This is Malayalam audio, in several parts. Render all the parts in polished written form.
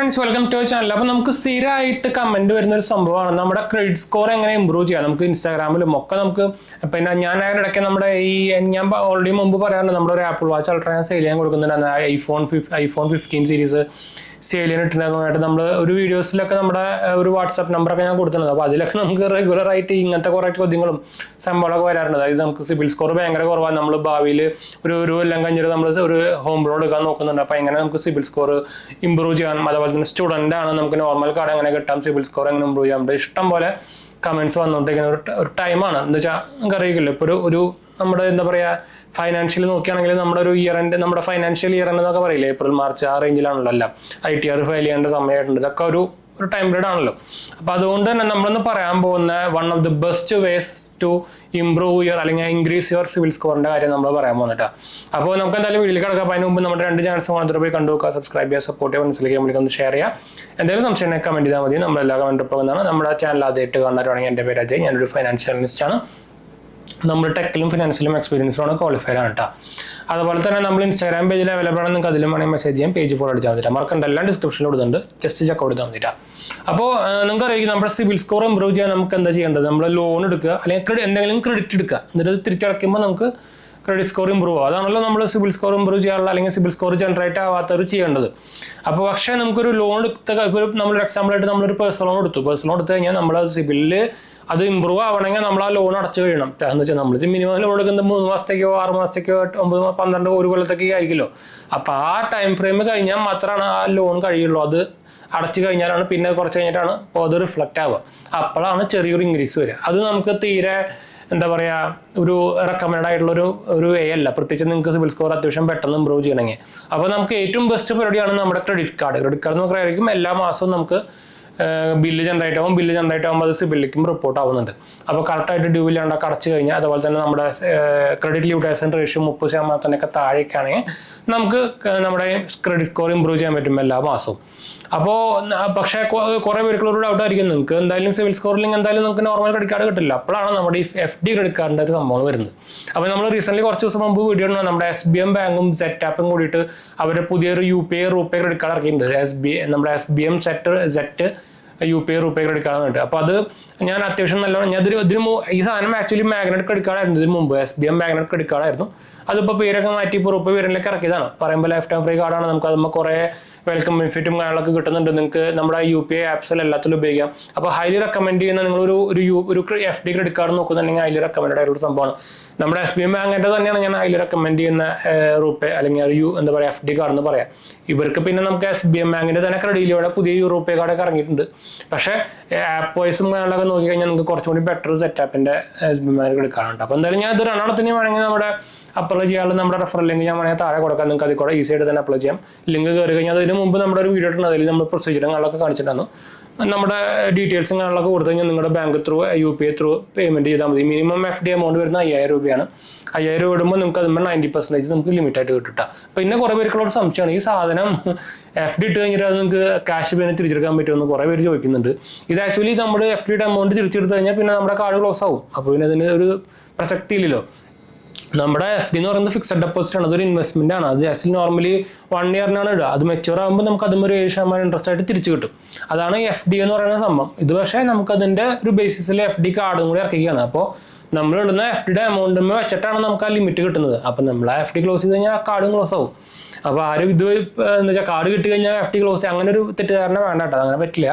Friends, welcome to channel. അപ്പോൾ നമുക്ക് സ്ഥിരമായിട്ട് കമന്റ് വരുന്ന ഒരു സംഭവമാണ് നമ്മുടെ ക്രെഡിറ്റ് സ്കോർ എങ്ങനെ ഇമ്പ്രൂവ് ചെയ്യാം. നമുക്ക് ഇൻസ്റ്റാഗ്രാമിലും ഒക്കെ നമുക്ക് പിന്നെ ഞാൻ ഇടയ്ക്ക് നമ്മുടെ ഞാൻ ഓൾറെഡി മുമ്പ് പറയാറുണ്ട്, നമ്മുടെ ഒരു ആപ്പിൾ വാച്ച് അൾട്രാ ഞാൻ സെയിൽ ചെയ്യാൻ കൊടുക്കുന്നുണ്ട്. ഐഫോൺ 15 സീരീസ് സെയിൽ ചെയ്യാൻ ഇട്ടുണ്ടാകുന്നതായിട്ട് നമ്മൾ ഒരു വീഡിയോസിലൊക്കെ നമ്മുടെ ഒരു വാട്സാപ്പ് നമ്പറൊക്കെ ഞാൻ കൊടുത്തിട്ടുണ്ട്. അപ്പോൾ അതിലൊക്കെ നമുക്ക് റെഗുലറായിട്ട് ഇങ്ങനത്തെ കുറേ ചോദ്യങ്ങളും സംഭവങ്ങളൊക്കെ വരാറുണ്ട്. അതായത് നമുക്ക് സിബിൽ സ്കോർ ഭയങ്കര കുറവാണ്, നമ്മൾ ഭാവിയിൽ ഒരു എല്ലാം കഴിഞ്ഞിട്ട് നമ്മൾ ഒരു ഹോം ലോൺ എടുക്കാൻ നോക്കുന്നുണ്ട്. അപ്പോൾ എങ്ങനെ നമുക്ക് സിബിൽ സ്കോർ ഇമ്പ്രൂവ് ചെയ്യാം, അതുപോലെ തന്നെ സ്റ്റുഡൻ്റ് ആണ് നമുക്ക് നോർമൽ കാർഡ് എങ്ങനെ കിട്ടാം, സിബിൽ സ്കോർ എങ്ങനെ ഇമ്പ്രൂവ് ചെയ്യാം, ഇഷ്ടം പോലെ കമൻറ്റ്സ് വന്നുകൊണ്ടിരിക്കുന്ന ഒരു ടൈമാണ്. എന്താ വെച്ചാൽ നമുക്ക് അറിയില്ല, ഇപ്പോൾ ഒരു നമ്മുടെ എന്താ പറയുക ഫൈനാൻഷ്യൽ നോക്കുകയാണെങ്കിൽ നമ്മുടെ ഒരു ഇയർ എൻഡ്, നമ്മുടെ ഫൈനാൻഷ്യൽ ഇയർ എൻഡ് എന്നൊക്കെ പറയില്ലേ, ഏപ്രിൽ മാർച്ച് ആ റേഞ്ചിലാണല്ലോ എല്ലാം. ITR ഫയൽ ചെയ്യേണ്ട സമയമായിട്ടുണ്ട്. ഇതൊക്കെ ഒരു ടൈം പീരീഡ് ആണല്ലോ. അപ്പോൾ അതുകൊണ്ട് തന്നെ നമ്മളൊന്ന് പറയാൻ പോകുന്ന one of the best ways to improve your അല്ലെങ്കിൽ ഇൻക്രീസ് യുവർ സിവിൽ സ്കോറിന്റെ കാര്യം നമ്മൾ പറയാൻ പോകുന്നിട്ടാ. അപ്പോൾ നമുക്ക് എന്തായാലും വീട്ടിൽ കിടക്കാം. അതിന് മുമ്പ് നമ്മുടെ 2 ചാനൽസ് മാത്രം പോയി കണ്ടു നോക്കുക, സബ്സ്ക്രൈബ് ചെയ്യുക, സപ്പോർട്ട് ചെയ്യുക, മനസ്സിലേക്ക് വിളിക്കൊന്ന് ഷെയർ ചെയ്യുക. എന്തെങ്കിലും സംശയം കമന്റ് ചെയ്താൽ മതി. നമ്മളെല്ലാ കമന്റ് പോകുന്നതാണ്. നമ്മുടെ ചാനൽ ആദ്യമായിട്ട് കാണുന്നവരാണെങ്കിൽ എൻ്റെ പേര് അജയ്, ഞാനൊരു ഫൈനാൻഷ്യൽ അനലിസ്റ്റ് ആണ്. നമ്മൾ ടെക്കിലും ഫിനാൻസിലും എക്സ്പീരിയൻസിലാണ് ക്വാളിഫൈഡ് ആണ് കേട്ടോ. അതുപോലെ തന്നെ നമ്മൾ ഇൻസ്റ്റാഗ്രാം പേജിൽ അവൈലബിൾ ആണ്, നിങ്ങൾക്ക് അതിലും വേണമെങ്കിൽ മെസ്സേജ് ചെയ്യാം, പേജ് ഫോളോ അടിച്ചാൽ മതിട്ടാ. മറക്കണ്ട, എല്ലാം ഡിസ്ക്രിപ്ഷനിൽ കൊടുക്കുന്നുണ്ട്, ജസ്റ്റ് ചെക്ക് ഔട്ട് ചെയ്താൽ മതിട്ടാ. അപ്പോൾ നിങ്ങൾക്ക് അറിയാം, നമ്മുടെ സിബിൽ സ്കോർ ഇമ്പ്രൂവ് ചെയ്യാൻ നമുക്ക് എന്താ ചെയ്യേണ്ടത്, നമ്മൾ ലോൺ എടുക്കുക അല്ലെങ്കിൽ എന്തെങ്കിലും ക്രെഡിറ്റ് എടുക്കുക, എന്നിട്ട് തിരിച്ചടയ്ക്കുമ്പോൾ നമുക്ക് ക്രെഡിറ്റ് സ്കോർ ഇമ്പ്രൂവ് ആവും. അതാണല്ലോ നമ്മൾ സിബിൽ സ്കോർ ഇമ്പ്രൂവ് ചെയ്യാനുള്ള അല്ലെങ്കിൽ സിബിൽ സ്കോർ ജനറേറ്റ് ആവാത്തവർ ചെയ്യേണ്ടത്. അപ്പോൾ പക്ഷേ നമുക്കൊരു ലോൺ എടുത്ത ഇപ്പോൾ നമ്മളൊരു എക്സാമ്പിളായിട്ട് നമ്മളൊരു പേഴ്സണൽ ലോൺ എടുത്തു. പേഴ്സണൽ ലോൺ എടുത്തു കഴിഞ്ഞാൽ നമ്മൾ സിബിലിൽ അത് ഇമ്പ്രൂവ് ആവണമെങ്കിൽ നമ്മൾ ആ ലോൺ അടച്ചു കഴിയണം. എന്ന് വെച്ചാൽ നമ്മൾ മിനിമം ലോൺ എടുക്കുന്നത് 3 മാസത്തേക്കോ 6 മാസത്തേക്കോ 9, 12, 1 കൊല്ലത്തേക്കോ ആയിരിക്കുമല്ലോ. അപ്പോൾ ആ ടൈം ഫ്രെയിം കഴിഞ്ഞാൽ മാത്രമാണ് ആ ലോൺ കഴിയുള്ളൂ. അത് അടച്ചു കഴിഞ്ഞാലാണ് പിന്നെ കുറച്ച് കഴിഞ്ഞിട്ടാണ് അപ്പോൾ അത് റിഫ്ലക്റ്റ് ആവുക. അപ്പോഴാണ് ചെറിയൊരു ഇൻക്രീസ് വരിക. അത് നമുക്ക് തീരെ എന്താ പറയുക ഒരു റെക്കമെൻഡ് ആയിട്ടുള്ള ഒരു വേ അല്ല, പ്രത്യേകിച്ച് നിങ്ങൾക്ക് സിബിൽ സ്കോർ അത്യാവശ്യം പെട്ടെന്ന് ഇമ്പ്രൂവ് ചെയ്യണമെങ്കിൽ. അപ്പോൾ നമുക്ക് ഏറ്റവും ബെസ്റ്റ് പരിപാടിയാണ് നമ്മുടെ ക്രെഡിറ്റ് കാർഡ് നമുക്ക് ആയിരിക്കും എല്ലാ മാസവും നമുക്ക് ബില്ല് ജനറേറ്റ് ആകുമ്പോൾ അത് സിബിലിലേക്കും റിപ്പോർട്ട് ആവുന്നുണ്ട്. അപ്പോൾ കറക്റ്റായിട്ട് ഡ്യൂ ഇല്ലാണ്ടൊക്കെ അടച്ചു കഴിഞ്ഞാൽ, അതുപോലെ തന്നെ നമ്മുടെ ക്രെഡിറ്റ് യൂട്ടിലൈസേഷൻ റേഷ്യോ 30% താഴേക്കാണെങ്കിൽ നമുക്ക് നമ്മുടെ ക്രെഡിറ്റ് സ്കോർ ഇമ്പ്രൂവ് ചെയ്യാൻ പറ്റും എല്ലാ മാസവും. അപ്പോൾ പക്ഷേ കുറേ പേർക്കുള്ള ഒരു ഡൗട്ട് ആയിരിക്കും, നിങ്ങൾക്ക് എന്തായാലും സിവിൽ സ്കോറില്ലെങ്കിൽ എന്തായാലും നമുക്ക് നോർമൽ ക്രെഡിറ്റ് കാർഡ് കിട്ടില്ല. അപ്പോഴാണ് നമ്മുടെ ഈ FD ക്രെഡിറ്റ് കാർഡിൻ്റെ ഒരു സംഭവം വരുന്നത്. അപ്പോൾ നമ്മൾ റീസെൻ്റ്ലി കുറച്ച് ദിവസം മുമ്പ് വീഡിയോ ഉണ്ട്, നമ്മുടെ SBM ബാങ്കും ZAppും കൂടിയിട്ട് അവരുടെ പുതിയൊരു UPI റൂപേ ക്രെഡിറ്റ് കാർഡ് ഇറക്കിയിട്ടുണ്ട്. നമ്മുടെ SBM Z UPI RuPay credit card ഉണ്ട്. അപ്പോൾ അത് ഞാൻ അത്യാവശ്യം നല്ലോണം ഈ സാധനം ആക്ച്വലി മാഗ്നറ്റ് ക്രെഡിറ്റ് കാർഡ് ആയിരുന്നു ഇതിന് മുമ്പ്. SBM മാഗ്നറ്റ് ക്രെഡിറ്റ് കാർഡ് ആയിരുന്നു. അതിപ്പോൾ പേരൊക്കെ മാറ്റി ഇപ്പോൾ റൂപേ പേരിലേക്ക് ഇറക്കിയതാണ്. പറയുമ്പോൾ ലൈഫ് ടൈം ഫ്രീ കാർഡാണ്. നമുക്ക് അതുമ്പോൾ കുറേ വെൽക്കം ബെനിഫിറ്റും കാര്യങ്ങളൊക്കെ കിട്ടുന്നുണ്ട്. നിങ്ങൾക്ക് നമ്മുടെ UPI ആപ്സിൽ എല്ലാത്തിലും ഉപയോഗിക്കാം. അപ്പോൾ ഹൈലി റെക്കമെൻഡ് ചെയ്യുന്ന നിങ്ങളൊരു FD ക്രെഡിറ്റ് കാർഡ് നോക്കുന്നുണ്ടെങ്കിൽ ഹൈലി റെക്കമെൻഡ് ആയിട്ടുള്ള സംഭവമാണ്. നമ്മുടെ SBM ബാങ്കിൻ്റെ തന്നെയാണ് ഞാൻ ഹൈലി റെക്കമെൻഡ് ചെയ്യുന്ന റൂപേ അല്ലെങ്കിൽ എന്താ പറയുക FD കാർഡ് എന്ന് പറയാം. ഇവർക്ക് പിന്നെ നമുക്ക് SBM ബാങ്കിൻ്റെ തന്നെ ക്രെഡിറ്റിലൂടെ പുതിയ റൂപേ കാർഡൊക്കെ ഇറങ്ങിയിട്ടുണ്ട്. പക്ഷേ ആപ്പ് വൈസും കാര്യങ്ങളൊക്കെ നോക്കിക്കഴിഞ്ഞാൽ നിങ്ങൾക്ക് കുറച്ചും കൂടി ബെറ്റർ ZAppൻ്റെ SBM ബാങ്ക് ക്രെഡിറ്റ് കാർഡ് ഉണ്ട്. അപ്പോൾ എന്തായാലും ഞാൻ ഇത് രണ്ടെണ്ണത്തിന് വേണമെങ്കിൽ നമ്മുടെ അപ്ലൈ ചെയ്യാനുള്ള നമ്മുടെ റെഫറൽ ലിങ്ക് ഞാൻ വേണമെങ്കിൽ താഴെ കൊടുക്കാം. നിങ്ങൾക്ക് അതിൽ കൂടെ ഈസി ആയിട്ട് തന്നെ അപ്ലൈ ചെയ്യാം. ലിങ്ക് കയറി കഴിഞ്ഞാൽ അതിന് മുമ്പ് നമ്മുടെ ഒരു വീഡിയോ ഇട്ടുണ്ട്, അതിൽ നമ്മൾ പ്രൊസീജിയറും കാര്യങ്ങളൊക്കെ കാണിച്ചിട്ടുണ്ടായിരുന്നു. നമ്മുടെ ഡീറ്റെയിൽസും കാര്യങ്ങളൊക്കെ കൊടുത്തു കഴിഞ്ഞാൽ നിങ്ങളുടെ bank through UPI through payment ചെയ്താൽ മതി. മിനിമം FD എമൗണ്ട് വരുന്നത് 5000 രൂപയാണ്. 5000 രൂപ ഇടുമ്പോൾ നമുക്ക് അതുമ്പോൾ 90% നമുക്ക് ലിമിറ്റായിട്ട് കിട്ടും. പിന്നെ കുറേ പേർക്കുള്ള ഒരു സംശയമാണ്, ഈ സാധനം FD ഇട്ട് കഴിഞ്ഞിട്ട് അത് നിങ്ങൾക്ക് ക്യാഷ് പേയ്മെൻറ്റ് തിരിച്ചെടുക്കാൻ പറ്റുമെന്ന് കുറേ പേര് ചോദിക്കുന്നുണ്ട്. ഇത് ആക്ച്വലി നമ്മുടെ FDയുടെ എമൗണ്ട് തിരിച്ചെടുത്ത് കഴിഞ്ഞാൽ പിന്നെ നമ്മുടെ കാർഡ് ക്ലോസ് ആവും. അപ്പോൾ പിന്നെ അതിന് ഒരു പ്രസക്തി ഇല്ലല്ലോ. നമ്മുടെ FD എന്ന് പറയുന്നത് ഫിക്സഡ് ഡെപ്പോസിറ്റ് ആണ്, അതൊരു ഇൻവെസ്റ്റ്മെന്റ് ആണ്. അത് ആക്ച്വലി നോർമലി 1 ഇയറിനാണ് ഇടുക. അത് മെച്യൂർ ആകുമ്പോൾ നമുക്ക് അതും ഒരു 7% ഇൻട്രസ്റ്റ് ആയിട്ട് തിരിച്ചു കിട്ടും. അതാണ് FD എന്ന് പറയുന്ന സംഭവം. ഇത് പക്ഷേ നമുക്കതിൻ്റെ ഒരു ബേസിസിൽ FD കാർഡും കൂടി ഇറക്കുകയാണ്. അപ്പോൾ നമ്മൾ ഇടുന്ന FDയുടെ എമൗണ്ടും വെച്ചിട്ടാണ് നമുക്ക് ആ ലിമിറ്റ് കിട്ടുന്നത്. അപ്പം നമ്മൾ ആ FD ക്ലോസ് ചെയ്ത് കഴിഞ്ഞാൽ ആ കാർഡും ക്ലോസ് ആവും. അപ്പോൾ ആരും ഇത് എന്താ വെച്ചാൽ കാർഡ് കിട്ടി കഴിഞ്ഞാൽ FD ക്ലോസ് അങ്ങനെ ഒരു തെറ്റിദ്ധാരണ വേണ്ട കേട്ടോ, അങ്ങനെ പറ്റില്ല.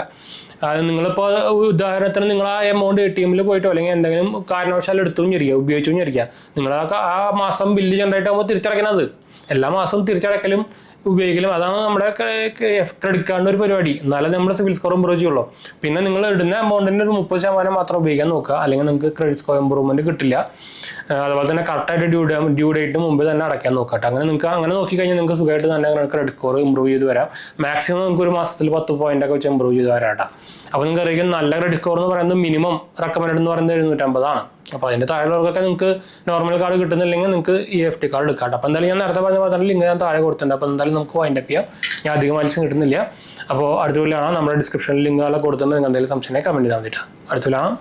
നിങ്ങളിപ്പോൾ ഉദാഹരണത്തിന് നിങ്ങൾ ആ എമൗണ്ട് ATMൽ പോയിട്ടോ അല്ലെങ്കിൽ എന്തെങ്കിലും കാരണവശാലും എടുത്തും ഉപയോഗിച്ചും വിചാരിക്കുക, നിങ്ങൾ ആ മാസം ബില്ല് ജനറേറ്റ് ആകുമ്പോൾ തിരിച്ചടയ്ക്കുന്നത് എല്ലാ മാസവും തിരിച്ചടയ്ക്കലും ഉപയോഗിക്കലും അതാണ് നമ്മുടെ ക്രെഡിറ്റ് കാർഡിൻ്റെ ഒരു പരിപാടി. എന്നാലും നമ്മുടെ സിവിൽ സ്കോർ ഇമ്പ്രൂവ് ചെയ്യുള്ളൂ. പിന്നെ നിങ്ങൾ ഇടുന്ന എമൗണ്ടിൻ്റെ ഒരു 30% മാത്രം ഉപയോഗിക്കാൻ നോക്കുക, അല്ലെങ്കിൽ നിങ്ങൾക്ക് ക്രെഡിറ്റ് സ്കോർ ഇമ്പ്രൂവ്മെൻറ്റ് കിട്ടില്ല. അതുപോലെ തന്നെ കറക്റ്റായിട്ട് ഡ്യൂ ഡേറ്റിന് മുമ്പ് തന്നെ അടയ്ക്കാൻ നോക്കട്ടെ. അങ്ങനെ നോക്കിക്കഴിഞ്ഞാൽ നിങ്ങൾക്ക് സുഖമായിട്ട് തന്നെ ക്രെഡിറ്റ് സ്കോർ ഇമ്പ്രൂവ് ചെയ്ത് വരാം. മാക്സിമം നമുക്ക് ഒരു മാസത്തിൽ 10 പോയിൻ്റൊക്കെ വെച്ച് ഇമ്പ്രൂവ് ചെയ്ത് വരാം. അപ്പോൾ നിങ്ങൾക്ക് അറിയാം, നല്ല ക്രെഡിറ്റ് സ്കോർ എന്ന് പറയുന്നത് മിനിമം റെക്കമെൻഡ് എന്ന് പറയുന്നത് 750 ആണ്. അപ്പോൾ അതിൻ്റെ താഴെയുള്ളവർക്കൊക്കെ നിങ്ങൾക്ക് നോർമൽ കാർഡ് കിട്ടുന്നില്ലെങ്കിൽ നിങ്ങൾക്ക് ഈ FD കാർഡ് എടുക്കാം. അപ്പോൾ എന്തായാലും ഞാൻ നേരത്തെ പറഞ്ഞ ലിങ്ക് ഞാൻ താഴെ കൊടുത്തിട്ടുണ്ട്. അപ്പോൾ എന്തായാലും നമുക്ക് വൈൻഡ് അപ്പ് ചെയ്യാം. ഞാൻ അധികം മത്സ്യം കിട്ടുന്നില്ല. അപ്പോൾ അടുത്ത കൊല്ലമാണ് നമ്മുടെ ഡിസ്ക്രിപ്ഷനിൽ ലിങ്കുകളൊക്കെ കൊടുത്തിട്ടുണ്ട്. നിങ്ങൾക്ക് എന്തെങ്കിലും സംശയം കമൻറ്റ് ചെയ്താൽ മതിയിട്ട് അടുത്ത കൊല്ലമാണ്.